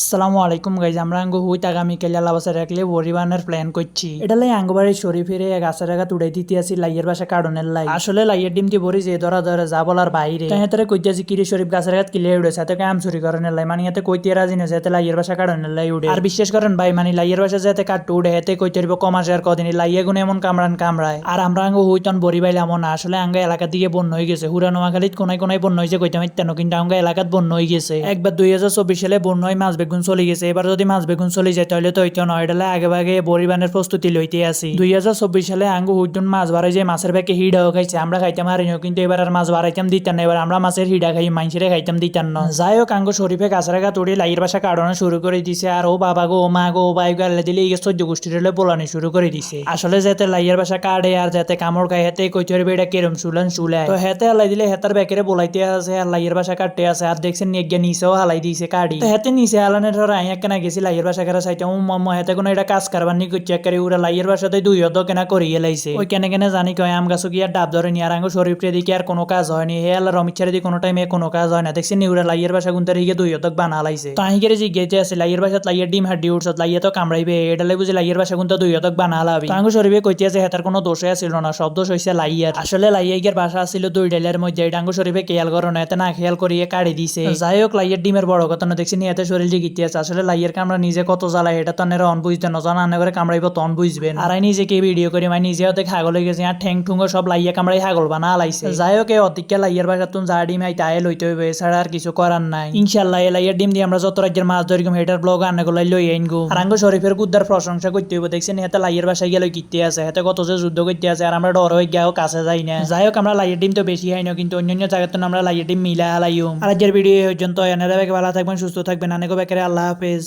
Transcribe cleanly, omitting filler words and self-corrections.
আসসালামু আলাইকুম গাইজ আমরা আঙ্গু হুইত আগামীকাল আলাবাসা রাখলে পরিবানের প্ল্যান করছি এটা লাই আঙ্গবাড়ি শরীফের গাছের আগা তুড়াই দিতে আসি লাইয়ের বাসা কারণের লাই আসলে লাইয়ের ডিমটি ভরি যে ধরা ধরে যা বলার বাইরে তাই কইতেছি কিরি শরীফ গাছের আগাত কিলে উড়ে সাথে কাম চুরি করেন লাই মানে এতে কইতে রাজি না যাতে লাইয়ের বাসা কারণের লাই উড়ে আর বিশ্বাস করেন ভাই মানে লাইয়ের বাসা যাতে কাটতে উড়ে হেতে কইতে রইব কমাসে আর কদিন লাইয়ে গুনে এমন কামড়ায় আর আমরা আঙ্গু হুইতন বরি বাইলে এমন আসলে আঙ্গা এলাকা দিকে বন্য হয়ে গেছে হুরা নোয়াখালীত কোনায় কোনায় বন্য হয়েছে কইতে মিত্তানো কিন্তু আঙ্গা এলাকাত বন্য হয়ে গেছে একবার 2024 সালে বন্য হয়ে মাছ বেগুন চলে গেছে এবার যদি মাছ বেগুন চলে যায় তাহলে তো হইতো নয় ডালে আগে ভাগে পরিবানের প্রস্তুতি লইতে আসি 2024 সালে আঙ্গু হুইটুন মাছ বাড়াই যে মাছের ব্যাগে হিডাও খাইছে আমরা খাইতাম হারিনি কিন্তু এবার আর মাছ বাড়াইতাম দিতাম না এবার আমরা মাছের হিডা খাই মাইনসিরে খাইতাম দিতাম না যাই হোক আঙ্গু শরীফে গাছের গা তুড়ি লাইয়ের বাসা কাটানো শুরু করে দিছে আর ও বাবা গো ও মা গো ও ভাই গালে দিলে এই 14 গোষ্ঠীর পোলানি শুরু করে দিছে আসলে যাতে লাইয়ের বাসা কাটে আর যাতে কামড় খায় হেতে কইতে পারবে এটা কেরম চুলায় তো হেতে হালাই দিলে হেতার ব্যাকেরে বলাইতে আছে আর লাইয়ের বাসা কাটতে আছে আর দেখছেন নিয়ে নিচেও হালাই দিয়েছে কাটি তো হেতে নিচে হালানের ধর আইয়া কেনা গেছি লাইয়ের বাসা কেরা চাইতে হেতে কোনো এটা কাজ কারবার নি করছে একেবারে উড়া লাইয়ের বাসাতে দুই হদ কেনা করিয়ে লাইছে ওই কেনে জানি কয় আম গাছ গিয়ে ডাব ধরে নি আর আঙ্গু শরীফের দিকে আর কোনো কাজ হয়নি হে আল্লাহ রমিচ্ছারে দিকে কোনো টাইমে কোনো কাজ হয় না দেখছি নিউরা লাইয়ের বাসা গুনতে রিগে দুই হদক বানা লাইছে তো আহিকেরে জিজ্ঞেতে আছে লাইয়ের বাসাত লাইয়ের ডিম হাড্ডি উঠছত লাইয়ে তো কামড়াইবে এটা লাই বুঝি লাইয়ের বাসা গুনতে দুই হদক বানা লাবি তো আঙ্গু শরীফে কইতে আছে হেতার কোনো দোষে ছিল না সব দোষ হইছে লাইয়ার আসলে লাইয়ের বাসা আছিল দুই ডালের মধ্যে এটা আঙ্গু শরীফে খেয়াল করো না এতে না খেয়াল করিয়ে কাড়ি দিছে যাই হোক লাইয়ের ডিমের বড় কথা না দেখছি নিয়ে এতে শরীর জিগিতে আছে আসলে লাইয়ের কামড়া নিজে কত জ্বালা এটা তো অন বুঝতে না জানা আন্না করে কামড়াইব তন বুঝবেন আর আই নিজে কে ভিডিও করি মানে নিজে হতে ছাগল হয়ে গেছে আর ঠ্যাং ঠুঙ্গ সব লাইয়া কামড়াই ছাগল বানা লাইছে যাই হোক অতিকা লাইয়ের বাসা তুমি যা ডিম হাই তাই লইতে হইবে এছাড়া আর কিছু করার নাই ইনশাল্লাহ এই লাইয়ের ডিম দিয়ে আমরা যত রাজ্যের মাছ ধরি হেটার ব্লগ আন্নাগুলাই লই আইনগো আর আঙ্গু শরীফের গুদ্দার প্রশংসা করতে হইব দেখছেন হেতে লাইয়ের বাসায় গেলে কিনতে আছে হেতে কত যে যুদ্ধ করতে আছে আর আমরা ডর হয়ে গিয়েও কাছে যাই না যাই হোক আমরা লাইয়ের ডিম তো বেশি হয় না কিন্তু অন্যান্য জায়গাতে আমরা লাইয়ের ডিম মিলা হালাইম আর আজকের ভিডিও পর্যন্ত এনারা ভালো থাকবেন সুস্থ থাকবেন আনেকো বেকারে আল্লাহ হাফেজ।